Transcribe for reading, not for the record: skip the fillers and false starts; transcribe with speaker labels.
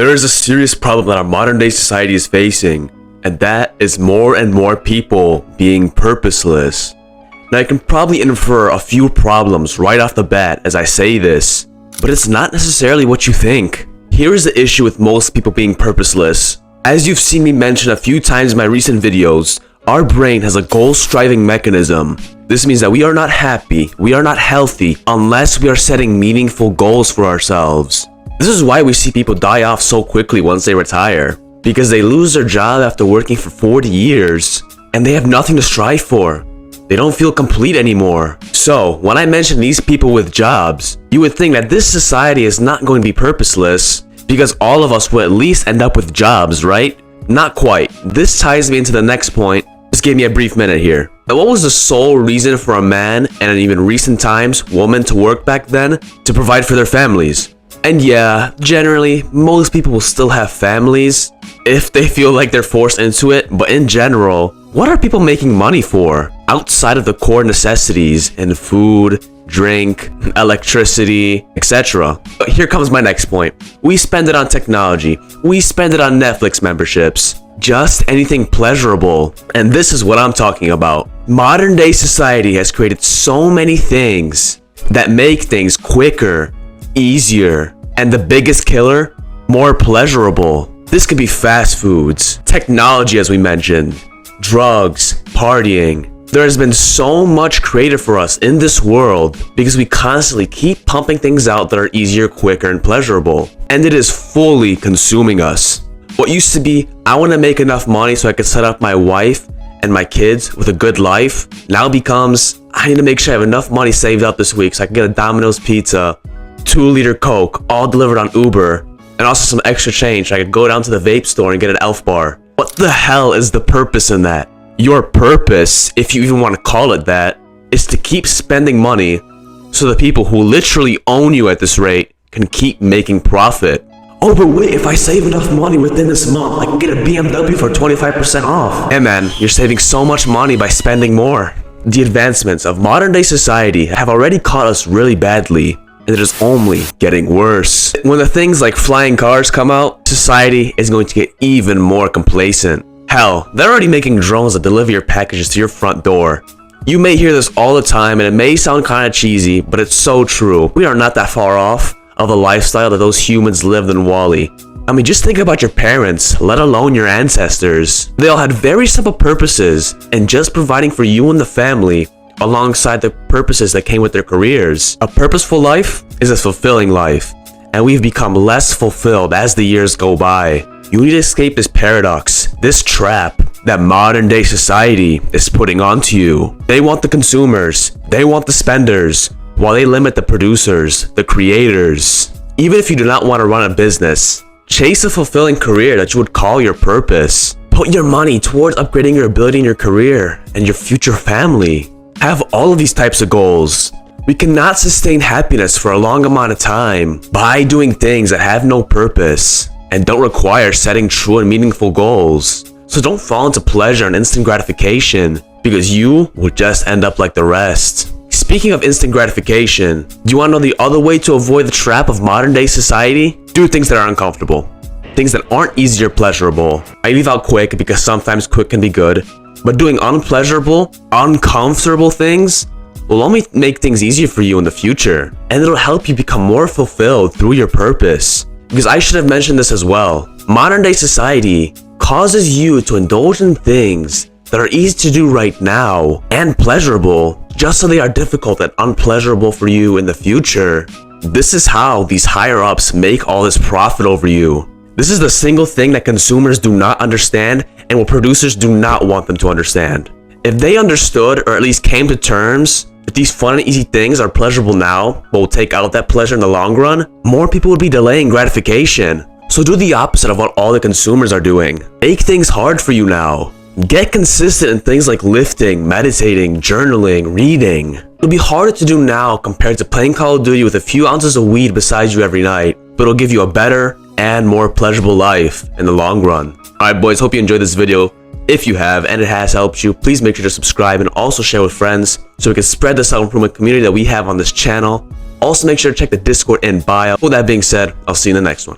Speaker 1: There is a serious problem that our modern day society is facing, and that is more and more people being purposeless. Now you can probably infer a few problems right off the bat as I say this, but it's not necessarily what you think. Here is the issue with most people being purposeless. As you've seen me mention a few times in my recent videos, our brain has a goal-striving mechanism. This means that we are not happy, we are not healthy, unless we are setting meaningful goals for ourselves. This is why we see people die off so quickly once they retire, because they lose their job after working for 40 years, and they have nothing to strive for. They don't feel complete anymore. So, when I mention these people with jobs, you would think that this society is not going to be purposeless, because all of us will at least end up with jobs, right? Not quite. This ties me into the next point. Just give me a brief minute here. Now, what was the sole reason for a man, and in even recent times, women to work back then? To provide for their families. And yeah, generally, most people will still have families if they feel like they're forced into it, but in general, what are people making money for? Outside of the core necessities in food, drink, electricity, etc. But here comes my next point. We spend it on technology. We spend it on Netflix memberships. Just anything pleasurable. And this is what I'm talking about. Modern day society has created so many things that make things quicker, easier, and the biggest killer, more pleasurable. This could be fast foods, technology as we mentioned, drugs, partying. There has been so much created for us in this world because we constantly keep pumping things out that are easier, quicker, and pleasurable. And it is fully consuming us. What used to be, I want to make enough money so I can set up my wife and my kids with a good life, now becomes, I need to make sure I have enough money saved up this week so I can get a Domino's pizza, 2-liter Coke, all delivered on Uber, and also some extra change so I could go down to the vape store and get an Elf bar. What the hell is the purpose in that? Your purpose, if you even want to call it that, is to keep spending money so the people who literally own you at this rate can keep making profit. Oh, but wait, if I save enough money within this month, I can get a BMW for 25% off. Hey man, you're saving so much money by spending more. The advancements of modern day society have already caught us really badly, and it is only getting worse. When the things like flying cars come out, society is going to get even more complacent. Hell, they're already making drones that deliver your packages to your front door. You may hear this all the time and it may sound kind of cheesy, but it's so true. We are not that far off of the lifestyle that those humans lived in WALL-E. I mean, just think about your parents, let alone your ancestors. They all had very simple purposes, and just providing for you and the family alongside the purposes that came with their careers. A purposeful life is a fulfilling life, and we've become less fulfilled as the years go by. You need to escape this paradox, this trap that modern day society is putting onto you. They want the consumers, they want the spenders, while they limit the producers, the creators. Even if you do not want to run a business, chase a fulfilling career that you would call your purpose. Put your money towards upgrading your ability in your career and your future family. Have all of these types of goals. We cannot sustain happiness for a long amount of time by doing things that have no purpose and don't require setting true and meaningful goals. So don't fall into pleasure and instant gratification, because you will just end up like the rest. Speaking of instant gratification, do you want to know the other way to avoid the trap of modern day society? Do things that are uncomfortable. Things that aren't easy or pleasurable. I leave out quick because sometimes quick can be good, but doing unpleasurable, uncomfortable things will only make things easier for you in the future, and it'll help you become more fulfilled through your purpose. Because I should have mentioned this as well. Modern day society causes you to indulge in things that are easy to do right now and pleasurable, just so they are difficult and unpleasurable for you in the future. This is how these higher ups make all this profit over you. This is the single thing that consumers do not understand and what producers do not want them to understand. If they understood, or at least came to terms, that these fun and easy things are pleasurable now, but will take out that pleasure in the long run, more people would be delaying gratification. So do the opposite of what all the consumers are doing. Make things hard for you now. Get consistent in things like lifting, meditating, journaling, reading. It'll be harder to do now compared to playing Call of Duty with a few ounces of weed beside you every night, but it'll give you a better and more pleasurable life in the long run. Alright boys, hope you enjoyed this video. If you have and it has helped you, please make sure to subscribe and also share with friends so we can spread the self-improvement community that we have on this channel. Also make sure to check the Discord in bio. With that being said, I'll see you in the next one.